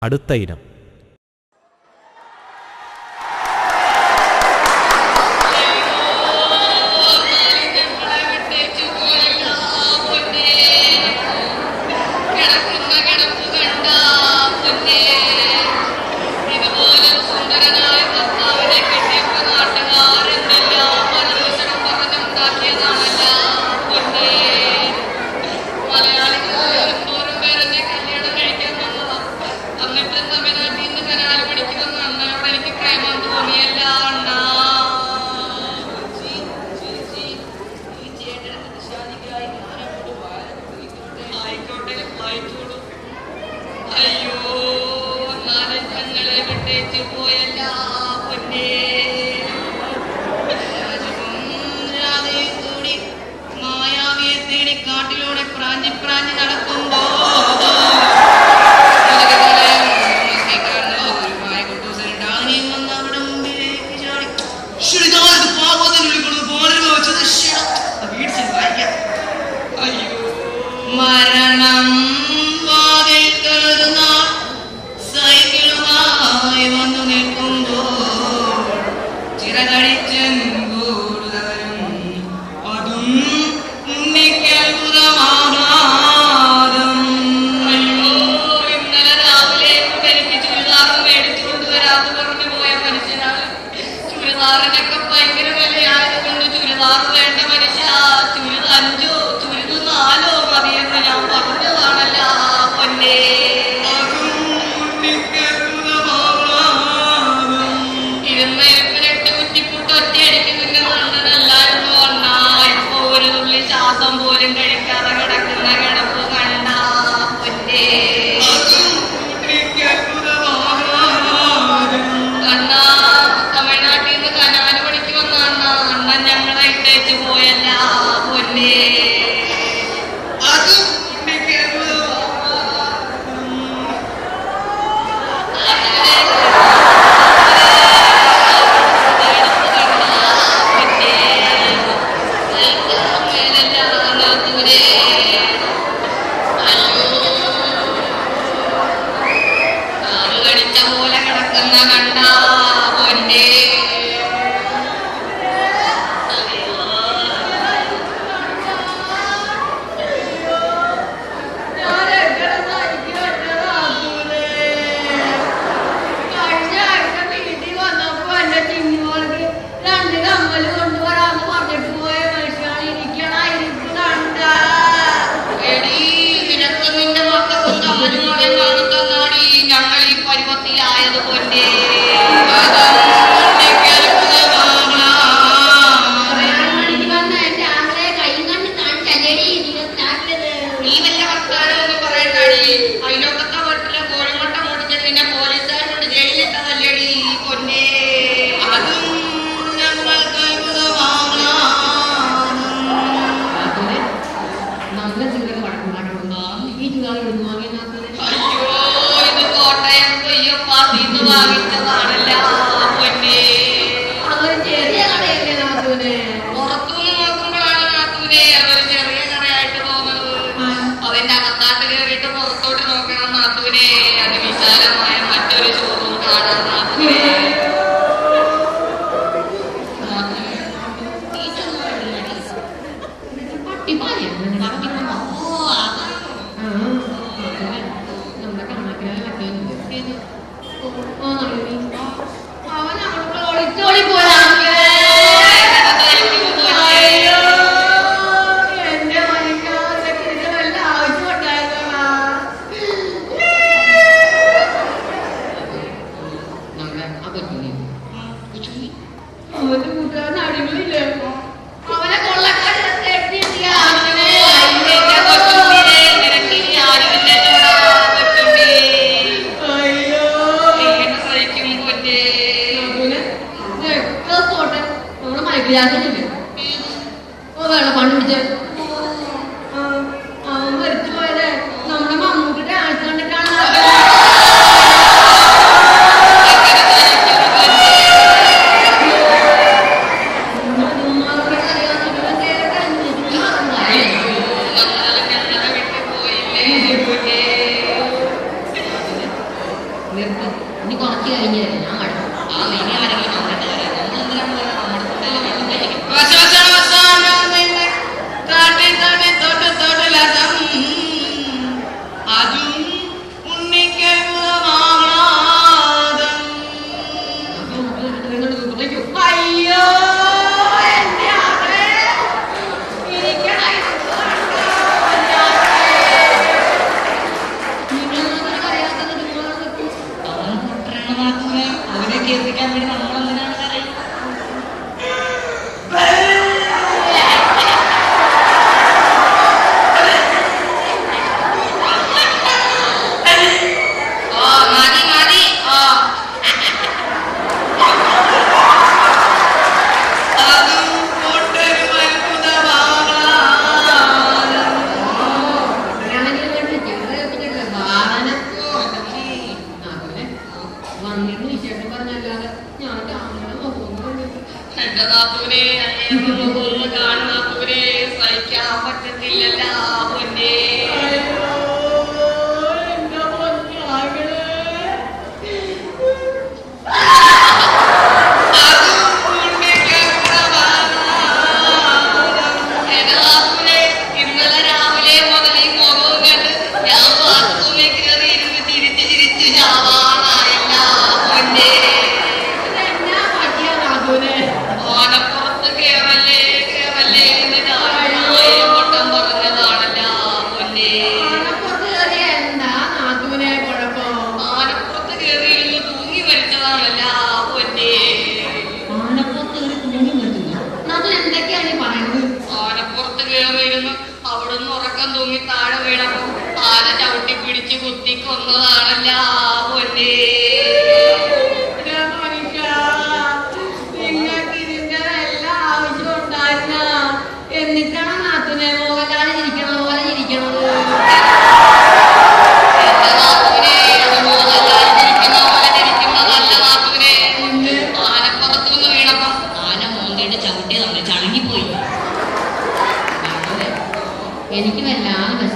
അടുത്ത ഇനം മരണം വാതിൽ കയറുന്ന സൈക്കിളുമായി വന്നു നിൽക്കുമ്പോൾ ചിറകടിച്ചും കൂടുതലും അതും ഉണ്ണിക്കത്ഭുതമാകാതും. അയ്യോ, ഇന്നലെ രാവിലെ എനിക്ക് ചുരിദാറും മേടിച്ചു കൊണ്ടുവരാതെ പറഞ്ഞു പോയ മനുഷ്യനാണ്. ചുരിദാറിനൊക്കെ ഭയങ്കര വിലയായതുകൊണ്ട് ചുരിദാർ വേണ്ട മനുഷ്യ, ചുരിദ് 5 ചുരിദ് 4 മതിയെന്ന് ഞാൻ പറഞ്ഞതാണല്ല പൊന്നേ. ഇരുന്നേപ്പിനിട്ട് കുറ്റിപ്പുട്ട് ഒറ്റയടിക്ക് നിന്നെ നല്ലതല്ലായിരുന്നു അണ്ണാ. ഇപ്പൊ ഒരു തുള്ളി ശ്വാസം പോലും കഴിക്കാതെ കിടക്കുന്ന കിടപ്പ് കണ്ട പൊന്നേ. അണ്ണാ തമിഴ്നാട്ടിൽ നിന്ന് കനാല് പണിക്ക് വന്ന അണ്ണാ, അണ്ണൻ ഞങ്ങളെ ഇട്ടേച്ച് പോയല്ല പൊന്നേ. പോലെ കിടക്കുന്ന കണ്ട പൊന്നേ. ഞങ്ങൾ ഈ പരുവത്തിലായത് പൊന്നേ. നീ വല്ല വർത്താനമൊന്നും പറയണ്ടാടി. അതിലൊക്കത്തെ വീട്ടിലെ കോഴിമുട്ട മുടിച്ച് നിന്നെ പോലീസുകാർ കൊണ്ട് ജയിലിട്ടതല്ലേടി പൊന്നേ. അതും ഞങ്ങൾക്ക് ഇത് കോട്ടയം കൊയ്യപ്പാത്തിന്ന് വാങ്ങിച്ചതാണല്ല പൊന്നേ. പുറത്തുനിന്ന് നോക്കുമ്പോഴാണ് നാത്തൂനെ അതൊരു ചെറിയ കടയായിട്ട് തോന്നുന്നത്. അതിന്റെ അകത്താട്ട് കയറിയിട്ട് പുറത്തോട്ട് നോക്കണം നാത്തൂനെ. അത് വിശാലമായ മറ്റൊരു ഷോറൂം കാണാൻ നാത്തൂനെ. വെള്ളം പണ്ട് പിടിച്ച അവൻ മരിച്ചു പോയത് നമ്മുടെ മമ്മൂക്കിന്റെ ആഴ്ച കണ്ടിട്ടാണ്. ഇനി കുറച്ച് കഴിഞ്ഞല്ലേ ഞാൻ കണ്ടു. ഇനി ആരെങ്കിലും നോക്കട്ടെ. അയ്യോ അവനെ കേൾപ്പിക്കാൻ വേണ്ടി നമ്മളെന്തിനാണ് കരയുന്നത്? എന്റെ നാത്തൂനെ കാണുന്നാത്തൂനെ സഹിക്കാൻ പറ്റത്തില്ലല്ല പൊന്നെ. ഇന്നലെ രാവിലെ മുതൽ ഈ മുഖവും കണ്ട് ഞാൻ ബാത്റൂമിൽ കയറി ഇരുന്ന് ചിരിച്ച് ചിരിച്ച് ചാവാനായല്ല പൊന്നെ. ഓനപ്പുറത്ത് കേറല്ലേ കേറല്ലേ എന്ന് ഞാൻ വട്ടം പറഞ്ഞതാണല്ല പൊന്നെ. ആനപ്പുറത്ത് കയറി ഇരുന്ന് തൂങ്ങി മരിച്ചതാണല്ല പൊന്നെ. ആനപ്പുറത്ത് കയറിയിരുന്ന് അവിടുന്ന് ഉറക്കം തൂങ്ങി താഴെ വീണപ്പോ ആന ചവിട്ടി പിടിച്ച് കുത്തി കൊന്നതാണല്ല പൊന്നെ. എന്നിട്ടാണ് നാത്തുനെ മോഹൻലാൽ ഇരിക്കണ പോലെ ഇരിക്കണത്. ആനപ്പുറത്തുനിന്ന് വീണപ്പം ആന മോന്തയുടെ ചവിട്ടി നമ്മൾ ചളുങ്ങിപ്പോയി. എനിക്ക് വല്ലാതെ